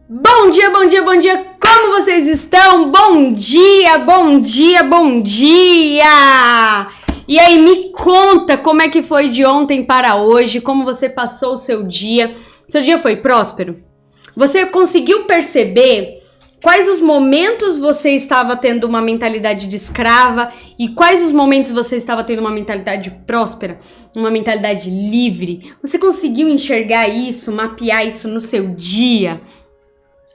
Bom dia, bom dia, bom dia! Como vocês estão? Bom dia, bom dia, bom dia! E aí, me conta como é que foi de ontem para hoje, como você passou o seu dia. Seu dia foi próspero? Você conseguiu perceber quais os momentos você estava tendo uma mentalidade de escrava e quais os momentos você estava tendo uma mentalidade próspera, uma mentalidade livre? Você conseguiu enxergar isso, mapear isso no seu dia?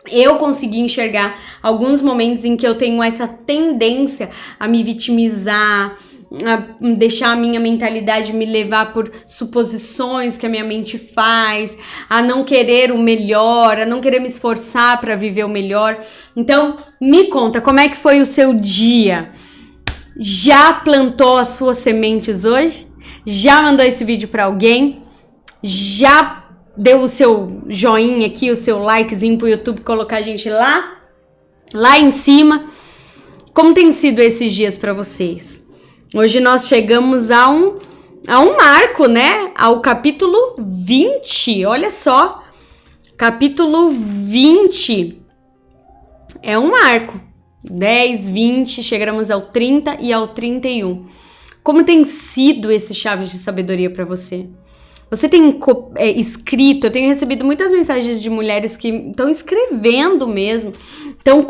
Eu consegui enxergar alguns momentos em que eu tenho essa tendência a me vitimizar, a deixar a minha mentalidade me levar por suposições que a minha mente faz, a não querer o melhor, a não querer me esforçar para viver o melhor. Então, me conta, como é que foi o seu dia? Já plantou as suas sementes hoje? Já mandou esse vídeo para alguém? Já deu o seu joinha aqui, o seu likezinho pro YouTube colocar a gente lá em cima? Como tem sido esses dias para vocês? Hoje nós chegamos a um marco, né? Ao capítulo 20, olha só. Capítulo 20 é um marco. 10, 20, chegamos ao 30 e ao 31. Como tem sido esses chaves de sabedoria para você? Você tem escrito, eu tenho recebido muitas mensagens de mulheres que estão escrevendo mesmo, estão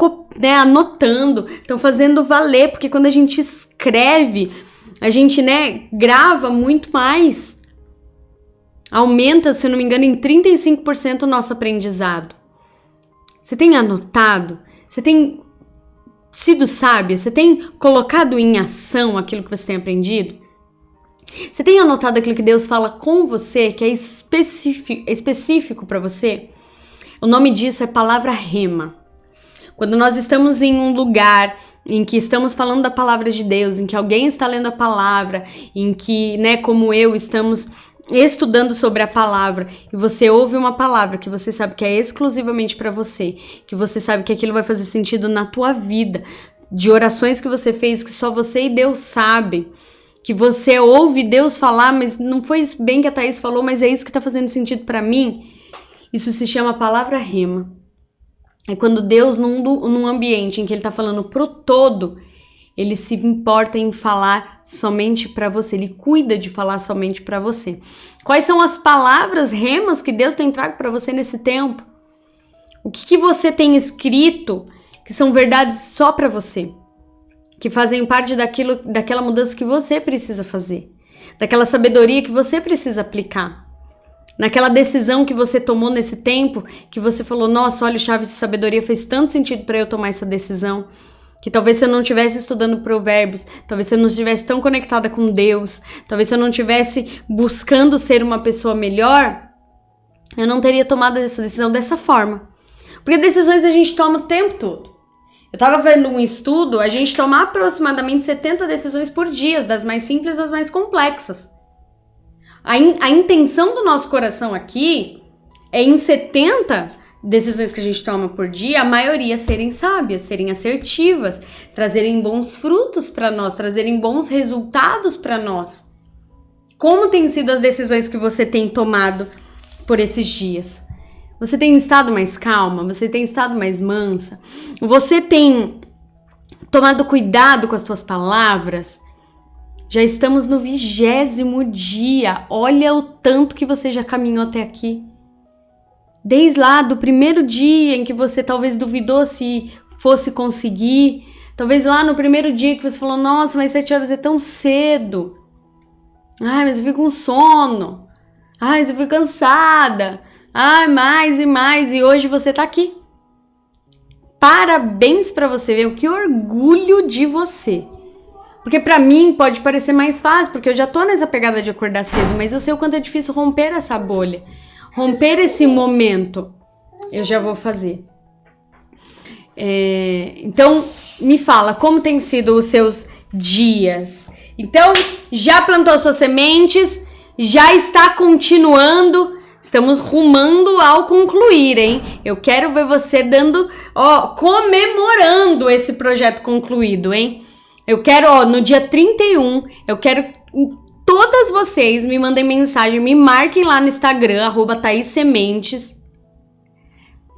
anotando, estão fazendo valer, porque quando a gente escreve, a gente grava muito mais. Aumenta, se não me engano, em 35% o nosso aprendizado. Você tem anotado? Você tem sido sábia? Você tem colocado em ação aquilo que você tem aprendido? Você tem anotado aquilo que Deus fala com você, que é específico para você? O nome disso é palavra rema. Quando nós estamos em um lugar em que estamos falando da palavra de Deus, em que alguém está lendo a palavra, em que, como eu, estamos estudando sobre a palavra, e você ouve uma palavra que você sabe que é exclusivamente para você, que você sabe que aquilo vai fazer sentido na tua vida, de orações que você fez, que só você e Deus sabem, que você ouve Deus falar, mas não foi isso bem que a Thaís falou, mas é isso que tá fazendo sentido pra mim. Isso se chama palavra rema. É quando Deus, num ambiente em que ele tá falando pro todo, ele se importa em falar somente pra você, ele cuida de falar somente pra você. Quais são as palavras remas que Deus tem trago pra você nesse tempo? O que você tem escrito que são verdades só pra você? Que fazem parte daquela mudança que você precisa fazer, daquela sabedoria que você precisa aplicar, naquela decisão que você tomou nesse tempo, que você falou, nossa, olha, o chave de sabedoria fez tanto sentido para eu tomar essa decisão, que talvez se eu não estivesse estudando provérbios, talvez se eu não estivesse tão conectada com Deus, talvez se eu não estivesse buscando ser uma pessoa melhor, eu não teria tomado essa decisão dessa forma. Porque decisões a gente toma o tempo todo. Eu tava vendo um estudo, a gente toma aproximadamente 70 decisões por dia, das mais simples às mais complexas. A intenção do nosso coração aqui é em 70 decisões que a gente toma por dia, a maioria serem sábias, serem assertivas, trazerem bons frutos para nós, trazerem bons resultados para nós. Como têm sido as decisões que você tem tomado por esses dias? Você tem estado mais calma? Você tem estado mais mansa? Você tem tomado cuidado com as suas palavras? Já estamos no 20º dia. Olha o tanto que você já caminhou até aqui. Desde lá do primeiro dia em que você talvez duvidou se fosse conseguir. Talvez lá no primeiro dia que você falou, nossa, mas 7 horas é tão cedo. Ai, mas eu fico com sono. Ai, mas eu fico cansada. Ah, mais e mais, e hoje você tá aqui. Parabéns pra você, ver que orgulho de você. Porque pra mim pode parecer mais fácil, porque eu já tô nessa pegada de acordar cedo, mas eu sei o quanto é difícil romper essa bolha, romper esse momento. Eu já vou fazer. Então, me fala, como tem sido os seus dias? Então, já plantou suas sementes? Já está continuando? Estamos rumando ao concluir, hein? Eu quero ver você comemorando esse projeto concluído, hein? Eu quero, no dia 31, eu quero todas vocês me mandem mensagem, me marquem lá no Instagram, @ThaísSementes.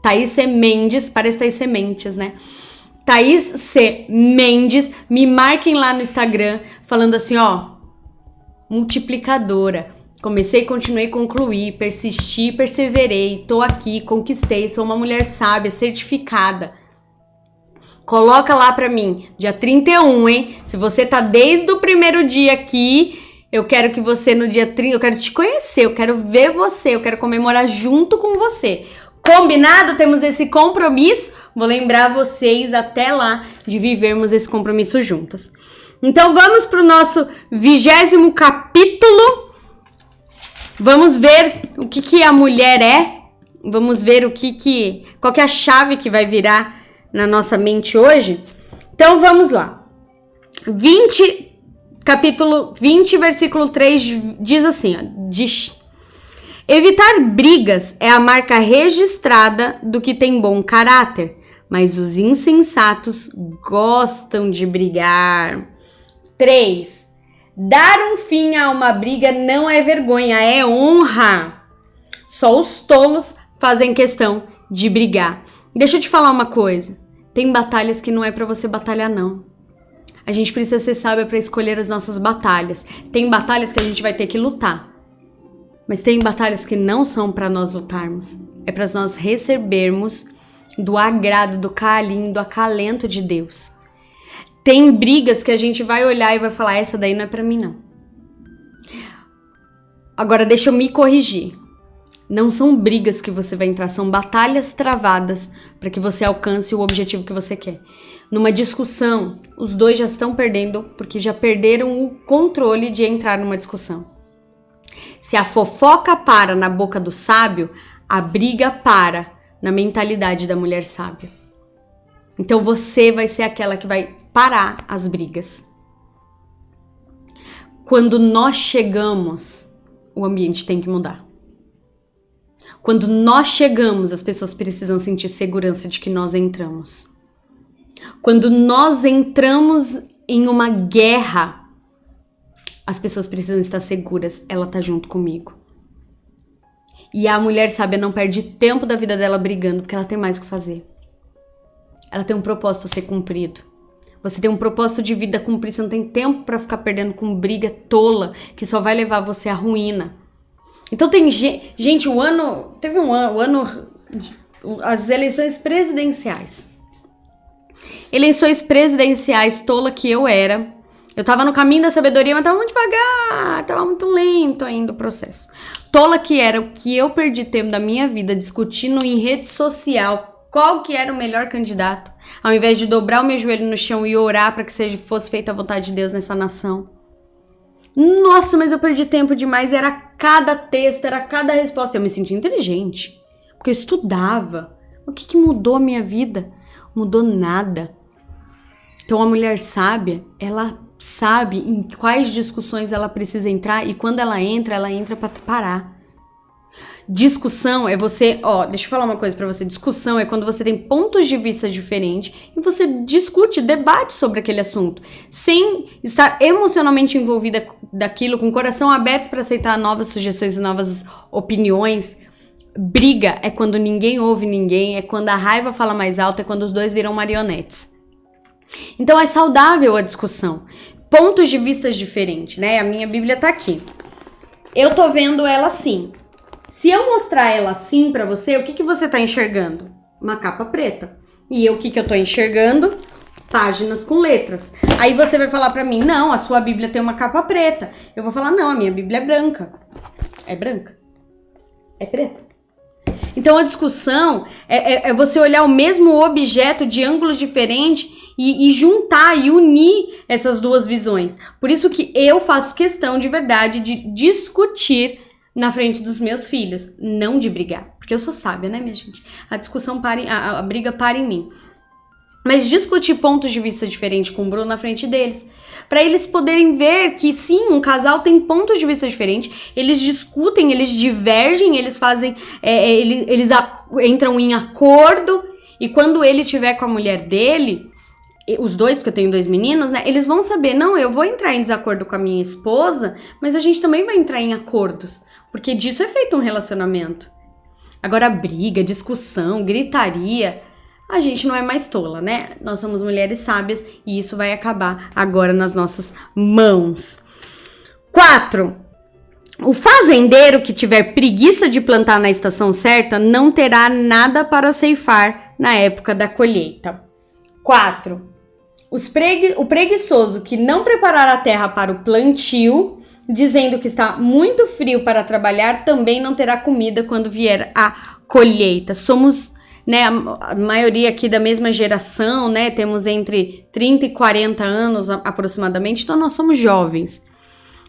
Thaís C. Mendes, parece Thaís C. Mentes, né? Thaís C. Mendes, me marquem lá no Instagram, falando assim, ó, multiplicadora. Comecei, continuei, concluí, persisti, perseverei, tô aqui, conquistei, sou uma mulher sábia, certificada. Coloca lá pra mim, dia 31, hein? Se você tá desde o primeiro dia aqui, eu quero que você no dia 30, eu quero te conhecer, eu quero ver você, eu quero comemorar junto com você. Combinado? Temos esse compromisso? Vou lembrar vocês até lá de vivermos esse compromisso juntas. Então vamos pro nosso 20º capítulo. Vamos ver o que a mulher é. Vamos ver qual que é a chave que vai virar na nossa mente hoje. Então vamos lá. Capítulo 20, versículo 3 diz assim, ó, evitar brigas é a marca registrada do que tem bom caráter, mas os insensatos gostam de brigar. 3. Dar um fim a uma briga não é vergonha, é honra. Só os tolos fazem questão de brigar. Deixa eu te falar uma coisa. Tem batalhas que não é pra você batalhar, não. A gente precisa ser sábia pra escolher as nossas batalhas. Tem batalhas que a gente vai ter que lutar. Mas tem batalhas que não são pra nós lutarmos. É pra nós recebermos do agrado, do carinho, do acalento de Deus. Tem brigas que a gente vai olhar e vai falar, essa daí não é pra mim, não. Agora, deixa eu me corrigir. Não são brigas que você vai entrar, são batalhas travadas para que você alcance o objetivo que você quer. Numa discussão, os dois já estão perdendo porque já perderam o controle de entrar numa discussão. Se a fofoca para na boca do sábio, a briga para na mentalidade da mulher sábia. Então você vai ser aquela que vai parar as brigas. Quando nós chegamos, o ambiente tem que mudar. Quando nós chegamos, as pessoas precisam sentir segurança de que nós entramos. Quando nós entramos em uma guerra, as pessoas precisam estar seguras, ela tá junto comigo. E a mulher sábia não perde tempo da vida dela brigando, porque ela tem mais o que fazer. Ela tem um propósito a ser cumprido. Você tem um propósito de vida a cumprir, você não tem tempo pra ficar perdendo com briga tola, que só vai levar você à ruína. Então tem gente, as eleições presidenciais. Eleições presidenciais tola que eu era. Eu tava no caminho da sabedoria, mas tava muito devagar, tava muito lento ainda o processo. Tola que era o que eu perdi tempo da minha vida discutindo em rede social qual que era o melhor candidato, ao invés de dobrar o meu joelho no chão e orar para que fosse feita a vontade de Deus nessa nação. Nossa, mas eu perdi tempo demais, era cada texto, era cada resposta. Eu me sentia inteligente, porque eu estudava. O que mudou a minha vida? Mudou nada. Então a mulher sábia, ela sabe em quais discussões ela precisa entrar e quando ela entra para parar. Discussão é você, deixa eu falar uma coisa pra você. Discussão é quando você tem pontos de vista diferentes e você discute, debate sobre aquele assunto, sem estar emocionalmente envolvida daquilo, com o coração aberto para aceitar novas sugestões e novas opiniões. Briga é quando ninguém ouve ninguém, é quando a raiva fala mais alto, é quando os dois viram marionetes. Então é saudável a discussão. Pontos de vista diferentes, né? A minha Bíblia tá aqui. Eu tô vendo ela assim. Se eu mostrar ela assim pra você, o que você tá enxergando? Uma capa preta. E eu, o que eu tô enxergando? Páginas com letras. Aí você vai falar pra mim, não, a sua Bíblia tem uma capa preta. Eu vou falar, não, a minha Bíblia é branca. É branca. É preta. Então a discussão é você olhar o mesmo objeto de ângulos diferentes e juntar e unir essas duas visões. Por isso que eu faço questão de verdade de discutir na frente dos meus filhos, não de brigar, porque eu sou sábia, né, minha gente? A briga para em mim. Mas discutir pontos de vista diferentes com o Bruno na frente deles, para eles poderem ver que sim, um casal tem pontos de vista diferentes, eles discutem, eles divergem, eles fazem, eles entram em acordo, e quando ele tiver com a mulher dele, os dois, porque eu tenho 2 meninos, né, eles vão saber, não, eu vou entrar em desacordo com a minha esposa, mas a gente também vai entrar em acordos. Porque disso é feito um relacionamento. Agora, briga, discussão, gritaria, a gente não é mais tola, né? Nós somos mulheres sábias e isso vai acabar agora nas nossas mãos. 4. O fazendeiro que tiver preguiça de plantar na estação certa não terá nada para ceifar na época da colheita. 4. O preguiçoso que não preparar a terra para o plantio, dizendo que está muito frio para trabalhar, também não terá comida quando vier a colheita. Somos, né, a maioria aqui da mesma geração, né? Temos entre 30 e 40 anos aproximadamente, então nós somos jovens.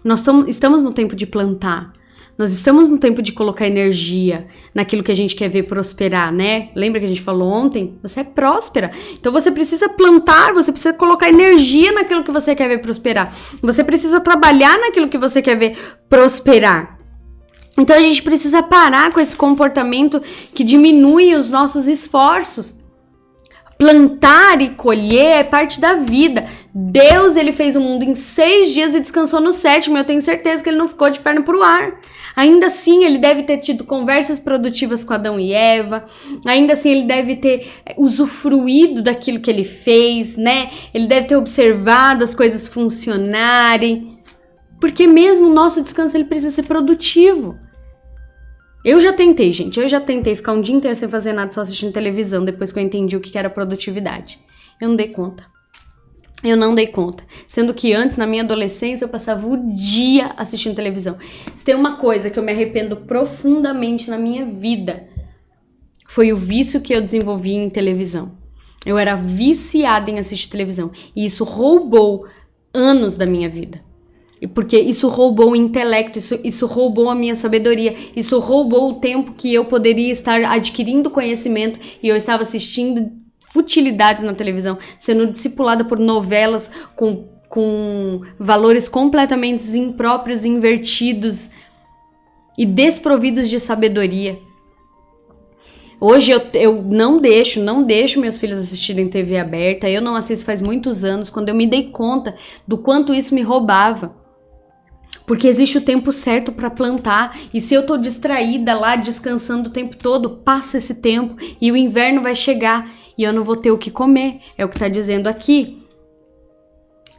Nós estamos no tempo de plantar. Nós estamos no tempo de colocar energia naquilo que a gente quer ver prosperar, né? Lembra que a gente falou ontem? Você é próspera. Então você precisa plantar, você precisa colocar energia naquilo que você quer ver prosperar. Você precisa trabalhar naquilo que você quer ver prosperar. Então a gente precisa parar com esse comportamento que diminui os nossos esforços. Plantar e colher é parte da vida. Deus, ele fez o mundo em 6 dias e descansou no 7º. Eu tenho certeza que ele não ficou de perna pro ar. Ainda assim, ele deve ter tido conversas produtivas com Adão e Eva. Ainda assim, ele deve ter usufruído daquilo que ele fez, né? Ele deve ter observado as coisas funcionarem. Porque mesmo o nosso descanso, ele precisa ser produtivo. Eu já tentei, gente. Eu já tentei ficar um dia inteiro sem fazer nada, só assistindo televisão, depois que eu entendi o que era produtividade. Eu não dei conta. Eu não dei conta. Sendo que antes, na minha adolescência, eu passava o dia assistindo televisão. Se tem uma coisa que eu me arrependo profundamente na minha vida, foi o vício que eu desenvolvi em televisão. Eu era viciada em assistir televisão. E isso roubou anos da minha vida. Porque isso roubou o intelecto, isso roubou a minha sabedoria, isso roubou o tempo que eu poderia estar adquirindo conhecimento e eu estava assistindo futilidades na televisão, sendo discipulada por novelas com valores completamente impróprios, invertidos e desprovidos de sabedoria. Hoje eu não deixo meus filhos assistirem TV aberta, eu não assisto faz muitos anos, quando eu me dei conta do quanto isso me roubava. Porque existe o tempo certo para plantar. E se eu tô distraída lá, descansando o tempo todo, passa esse tempo e o inverno vai chegar e eu não vou ter o que comer. É o que tá dizendo aqui.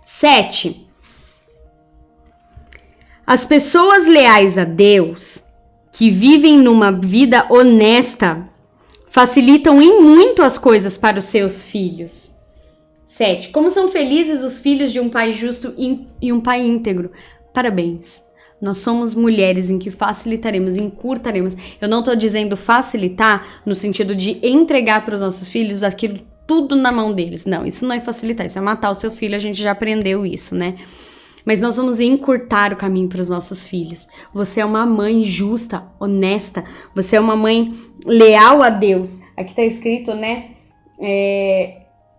7. As pessoas leais a Deus, que vivem numa vida honesta, facilitam em muito as coisas para os seus filhos. 7. Como são felizes os filhos de um pai justo e um pai íntegro. Parabéns, nós somos mulheres em que facilitaremos, encurtaremos. Eu não tô dizendo facilitar no sentido de entregar para os nossos filhos aquilo tudo na mão deles. Não, isso não é facilitar, isso é matar o seu filho, a gente já aprendeu isso, né? Mas nós vamos encurtar o caminho para os nossos filhos. Você é uma mãe justa, honesta, você é uma mãe leal a Deus. Aqui tá escrito, né?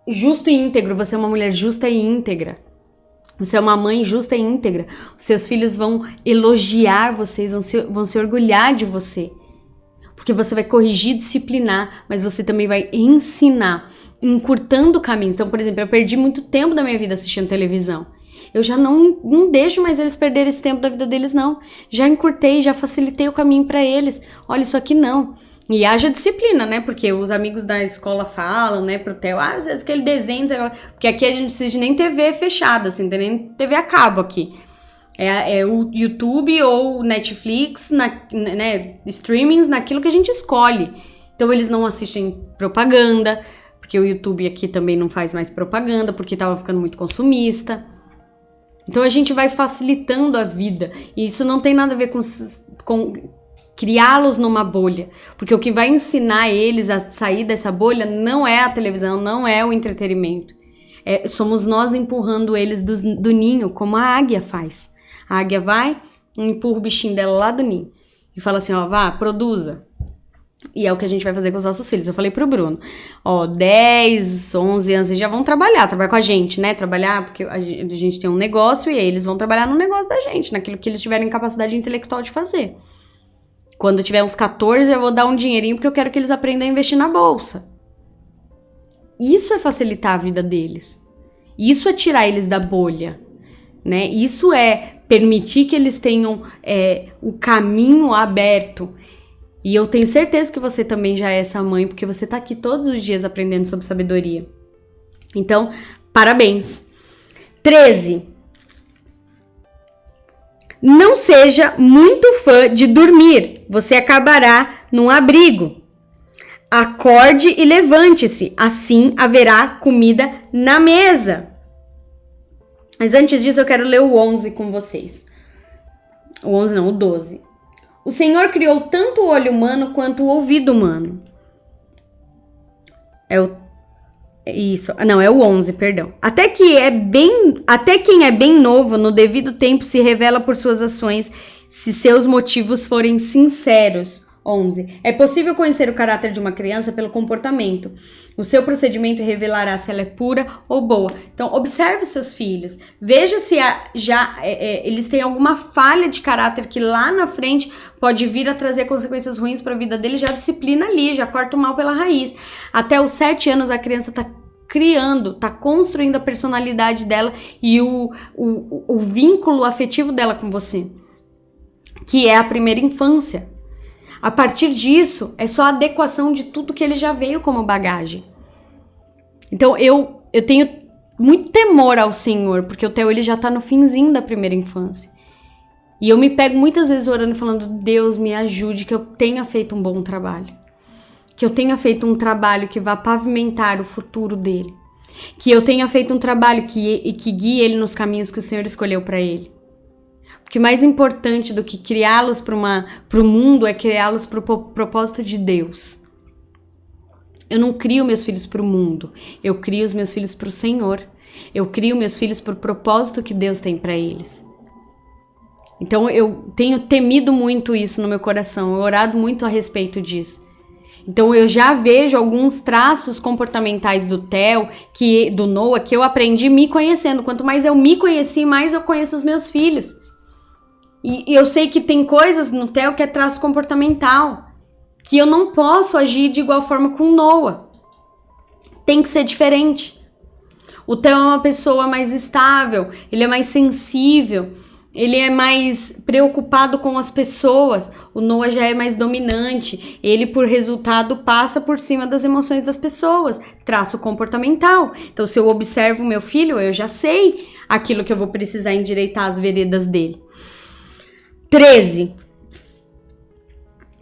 Justo e íntegro, você é uma mulher justa e íntegra. Você é uma mãe justa e íntegra. Os seus filhos vão elogiar vocês, vão se orgulhar de você. Porque você vai corrigir, disciplinar, mas você também vai ensinar, encurtando caminhos. Então, por exemplo, eu perdi muito tempo da minha vida assistindo televisão. Eu já não deixo mais eles perderem esse tempo da vida deles, não. Já encurtei, já facilitei o caminho para eles. Olha, isso aqui não. E haja disciplina, né? Porque os amigos da escola falam, né, pro Theo, às vezes aquele desenho, porque aqui a gente não precisa de nem TV fechada, assim, não tem nem TV a cabo aqui. É o YouTube ou Netflix, né, streamings naquilo que a gente escolhe. Então eles não assistem propaganda, porque o YouTube aqui também não faz mais propaganda, porque tava ficando muito consumista. Então a gente vai facilitando a vida, e isso não tem nada a ver com criá-los numa bolha, porque o que vai ensinar eles a sair dessa bolha não é a televisão, não é o entretenimento. Somos nós empurrando eles do ninho, como a águia faz. A águia vai, empurra o bichinho dela lá do ninho e fala assim, ó, vá, produza. E é o que a gente vai fazer com os nossos filhos. Eu falei pro Bruno, 10, 11 anos, eles já vão trabalhar com a gente, né? Trabalhar, porque a gente tem um negócio e aí eles vão trabalhar no negócio da gente, naquilo que eles tiverem capacidade intelectual de fazer. Quando eu tiver uns 14, eu vou dar um dinheirinho porque eu quero que eles aprendam a investir na bolsa. Isso é facilitar a vida deles. Isso é tirar eles da bolha, né? Isso é permitir que eles tenham o caminho aberto. E eu tenho certeza que você também já é essa mãe, porque você tá aqui todos os dias aprendendo sobre sabedoria. Então, parabéns. 13. Não seja muito fã de dormir, você acabará num abrigo. Acorde e levante-se, assim haverá comida na mesa. Mas antes disso eu quero ler o 11 com vocês. O 11 não, o 12. O Senhor criou tanto o olho humano quanto o ouvido humano. É o 11, perdão. Até quem é bem novo, no devido tempo, se revela por suas ações, se seus motivos forem sinceros. 11. É possível conhecer o caráter de uma criança pelo comportamento. O seu procedimento revelará se ela é pura ou boa. Então, observe seus filhos. Veja se eles têm alguma falha de caráter que lá na frente pode vir a trazer consequências ruins para a vida deles. Já disciplina ali, já corta o mal pela raiz. Até os 7 anos a criança está criando, tá construindo a personalidade dela e o vínculo afetivo dela com você, que é a primeira infância. A partir disso, é só a adequação de tudo que ele já veio como bagagem. Então, eu tenho muito temor ao Senhor, porque o Theo ele já tá no finzinho da primeira infância. E eu me pego muitas vezes orando e falando, Deus, me ajude, que eu tenha feito um bom trabalho. Que eu tenha feito um trabalho que vá pavimentar o futuro dele. Que eu tenha feito um trabalho que guie ele nos caminhos que o Senhor escolheu para ele. Porque mais importante do que criá-los para o mundo é criá-los para o propósito de Deus. Eu não crio meus filhos para o mundo, eu crio os meus filhos para o Senhor. Eu crio meus filhos para o propósito que Deus tem para eles. Então eu tenho temido muito isso no meu coração, eu orado muito a respeito disso. Então eu já vejo alguns traços comportamentais do Theo, do Noah, que eu aprendi me conhecendo. Quanto mais eu me conheci, mais eu conheço os meus filhos. E eu sei que tem coisas no Theo que é traço comportamental, que eu não posso agir de igual forma com o Noah. Tem que ser diferente. O Theo é uma pessoa mais estável, ele é mais sensível, ele é mais preocupado com as pessoas. O Noah já é mais dominante, ele por resultado passa por cima das emoções das pessoas, traço comportamental. Então se eu observo o meu filho, eu já sei aquilo que eu vou precisar endireitar as veredas dele. 13,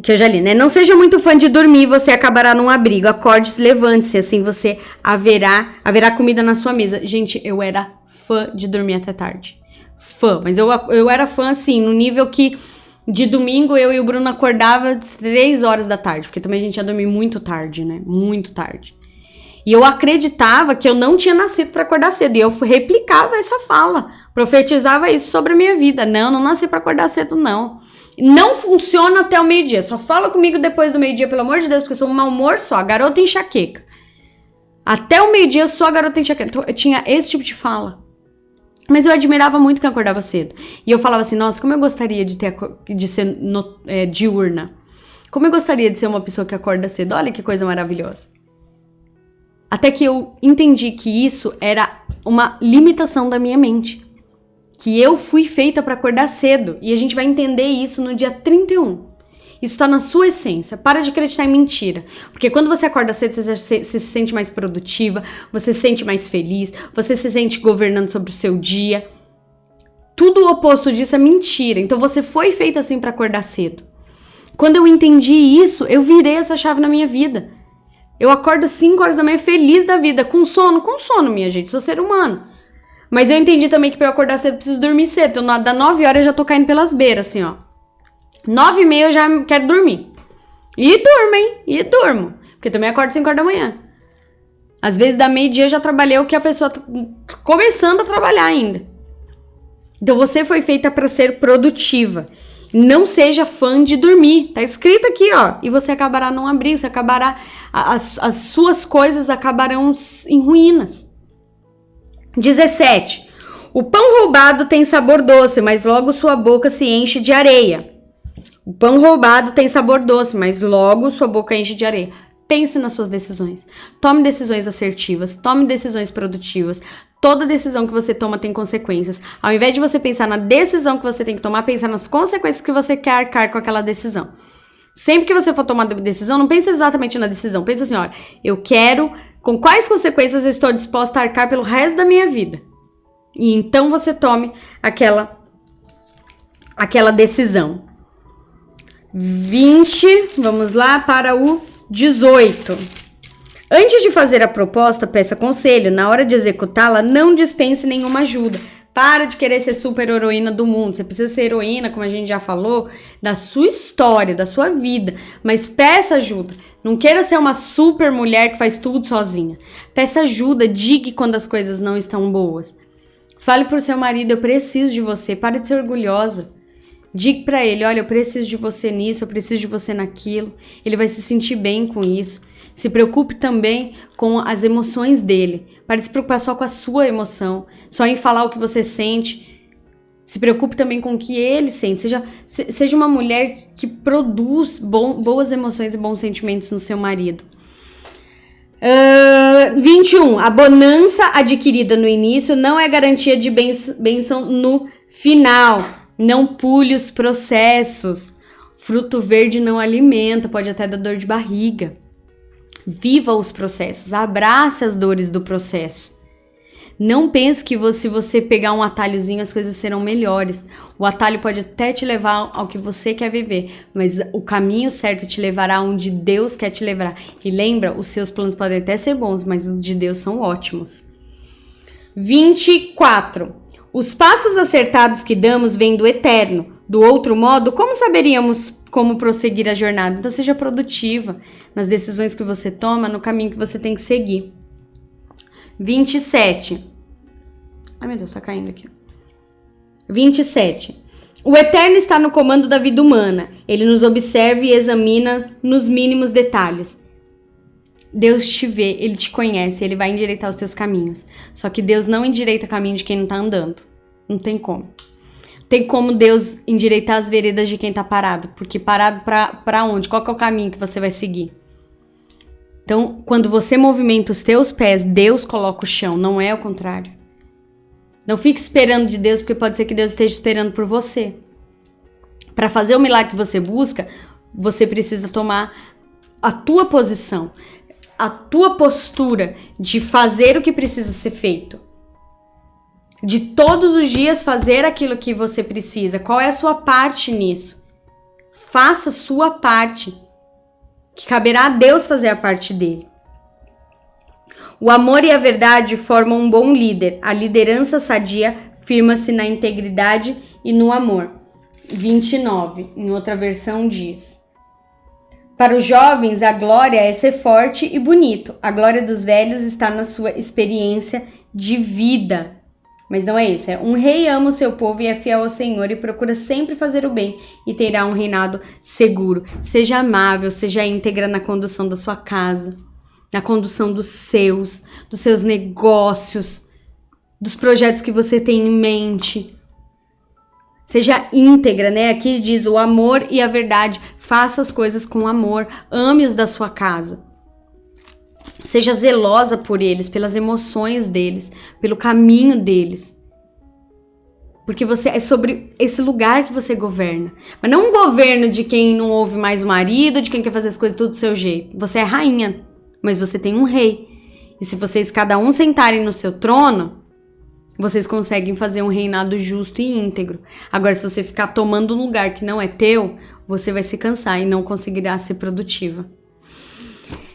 que eu já li, né? Não seja muito fã de dormir, você acabará num abrigo. Acorde-se, levante-se, assim você haverá comida na sua mesa. Gente, eu era fã de dormir até tarde. Fã, mas eu era fã, assim, no nível que de domingo eu e o Bruno acordava às 3 horas da tarde, porque também a gente ia dormir muito tarde, né? Muito tarde. E eu acreditava que eu não tinha nascido para acordar cedo. E eu replicava essa fala. Profetizava isso sobre a minha vida. Não nasci para acordar cedo, não. Não funciona até o meio-dia. Só fala comigo depois do meio-dia, pelo amor de Deus, porque eu sou um mau humor só. Garota enxaqueca. Ser o meio-dia eu sou a garota enxaqueca. Então, eu tinha esse tipo de fala. Mas eu admirava muito quem acordava cedo. E eu falava assim, nossa, como eu gostaria de ser diurna. Como eu gostaria de ser uma pessoa que acorda cedo. Olha que coisa maravilhosa. Até que eu entendi que isso era uma limitação da minha mente. Que eu fui feita para acordar cedo. E a gente vai entender isso no dia 31. Isso tá na sua essência. Para de acreditar em mentira. Porque quando você acorda cedo, você se sente mais produtiva, você se sente mais feliz, você se sente governando sobre o seu dia. Tudo o oposto disso é mentira. Então você foi feita assim para acordar cedo. Quando eu entendi isso, eu virei essa chave na minha vida. Eu acordo 5 horas da manhã feliz da vida, com sono, minha gente, sou ser humano. Mas eu entendi também que para eu acordar cedo eu preciso dormir cedo. Então, das 9 horas eu já tô caindo pelas beiras, assim, ó. 9h30 eu já quero dormir. E durmo, hein? E durmo. Porque também acordo 5 horas da manhã. Às vezes, da meio-dia eu já trabalhei o que a pessoa tá começando a trabalhar ainda. Então, você foi feita para ser produtiva. Não seja fã de dormir. Tá escrito aqui, ó. E você acabará num abrigo, você acabará... As suas coisas acabarão em ruínas. 17. O pão roubado tem sabor doce, mas logo sua boca se enche de areia. O pão roubado tem sabor doce, mas logo sua boca enche de areia. Pense nas suas decisões. Tome decisões assertivas, tome decisões produtivas. Toda decisão que você toma tem consequências. Ao invés de você pensar na decisão que você tem que tomar, pensa nas consequências que você quer arcar com aquela decisão. Sempre que você for tomar uma decisão, não pense exatamente na decisão. Pensa assim, olha, eu quero... Com quais consequências eu estou disposta a arcar pelo resto da minha vida? E então você tome aquela decisão. 20, vamos lá para o 18. Antes de fazer a proposta, peça conselho. Na hora de executá-la, não dispense nenhuma ajuda. Para de querer ser super heroína do mundo. Você precisa ser heroína, como a gente já falou, da sua história, da sua vida. Mas peça ajuda. Não queira ser uma super mulher que faz tudo sozinha. Peça ajuda, diga quando as coisas não estão boas. Fale pro seu marido, eu preciso de você. Para de ser orgulhosa. Diga pra ele, olha, eu preciso de você nisso, eu preciso de você naquilo. Ele vai se sentir bem com isso. Se preocupe também com as emoções dele. Para de se preocupar só com a sua emoção, só em falar o que você sente. Se preocupe também com o que ele sente. Seja uma mulher que produz boas emoções e bons sentimentos no seu marido. 21. A bonança adquirida no início não é garantia de bênção no final. Não pule os processos. Fruto verde não alimenta, pode até dar dor de barriga. Viva os processos, abrace as dores do processo. Não pense que se você pegar um atalhozinho as coisas serão melhores. O atalho pode até te levar ao que você quer viver, mas o caminho certo te levará onde Deus quer te levar. E lembra, os seus planos podem até ser bons, mas os de Deus são ótimos. 24. Os passos acertados que damos vêm do eterno. Do outro modo, como saberíamos como prosseguir a jornada? Então seja produtiva nas decisões que você toma, no caminho que você tem que seguir. 27. Ai meu Deus, tá caindo aqui. 27. O Eterno está no comando da vida humana. Ele nos observa e examina nos mínimos detalhes. Deus te vê, Ele te conhece, Ele vai endireitar os teus caminhos. Só que Deus não endireita o caminho de quem não tá andando. Não tem como. Tem como Deus endireitar as veredas de quem tá parado. Porque parado pra onde? Qual que é o caminho que você vai seguir? Então, quando você movimenta os teus pés, Deus coloca o chão, não é o contrário. Não fique esperando de Deus, porque pode ser que Deus esteja esperando por você. Para fazer o milagre que você busca, você precisa tomar a tua posição, a tua postura de fazer o que precisa ser feito. De todos os dias fazer aquilo que você precisa. Qual é a sua parte nisso? Faça a sua parte. Que caberá a Deus fazer a parte dele. O amor e a verdade formam um bom líder. A liderança sadia firma-se na integridade e no amor. 29, em outra versão diz: para os jovens, a glória é ser forte e bonito. A glória dos velhos está na sua experiência de vida. Mas não é isso, é um rei ama o seu povo e é fiel ao Senhor e procura sempre fazer o bem e terá um reinado seguro. Seja amável, seja íntegra na condução da sua casa, na condução dos seus negócios, dos projetos que você tem em mente. Seja íntegra, né? Aqui diz o amor e a verdade. Faça as coisas com amor, ame os da sua casa. Seja zelosa por eles, pelas emoções deles, pelo caminho deles. Porque você é sobre esse lugar que você governa. Mas não um governo de quem não ouve mais o marido, de quem quer fazer as coisas tudo do seu jeito. Você é rainha, mas você tem um rei. E se vocês cada um sentarem no seu trono, vocês conseguem fazer um reinado justo e íntegro. Agora, se você ficar tomando um lugar que não é teu, você vai se cansar e não conseguirá ser produtiva.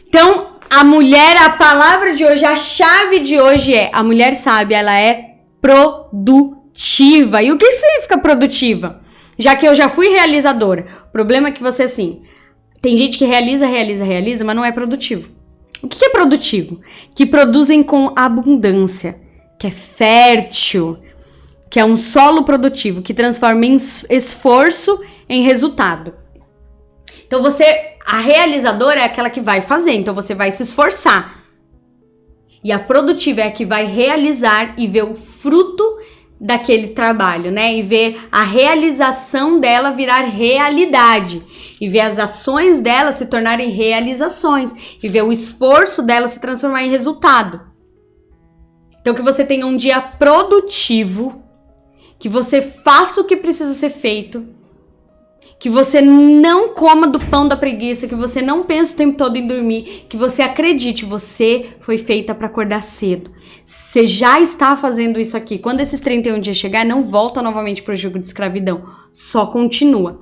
Então, a palavra de hoje, a chave de hoje é: a mulher sábia, ela é produtiva. E o que significa produtiva? Já que eu já fui realizadora. O problema é que você, assim, tem gente que realiza, mas não é produtivo. O que é produtivo? Que produzem com abundância, que é fértil, que é um solo produtivo, que transforma em esforço em resultado. Então a realizadora é aquela que vai fazer, então você vai se esforçar. E a produtiva é a que vai realizar e ver o fruto daquele trabalho, né? E ver a realização dela virar realidade. E ver as ações dela se tornarem realizações. E ver o esforço dela se transformar em resultado. Então que você tenha um dia produtivo, que você faça o que precisa ser feito, Que você não coma do pão da preguiça, que você não pense o tempo todo em dormir, que você acredite, você foi feita pra acordar cedo. Você já está fazendo isso aqui. Quando esses 31 dias chegar, não volta novamente pro jugo de escravidão, só continua.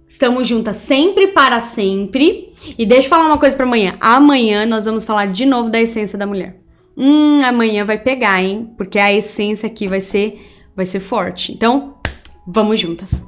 Estamos juntas sempre para sempre. E deixa eu falar uma coisa pra amanhã. Amanhã nós vamos falar de novo da essência da mulher. Amanhã vai pegar, hein? Porque a essência aqui vai ser forte. Então, vamos juntas.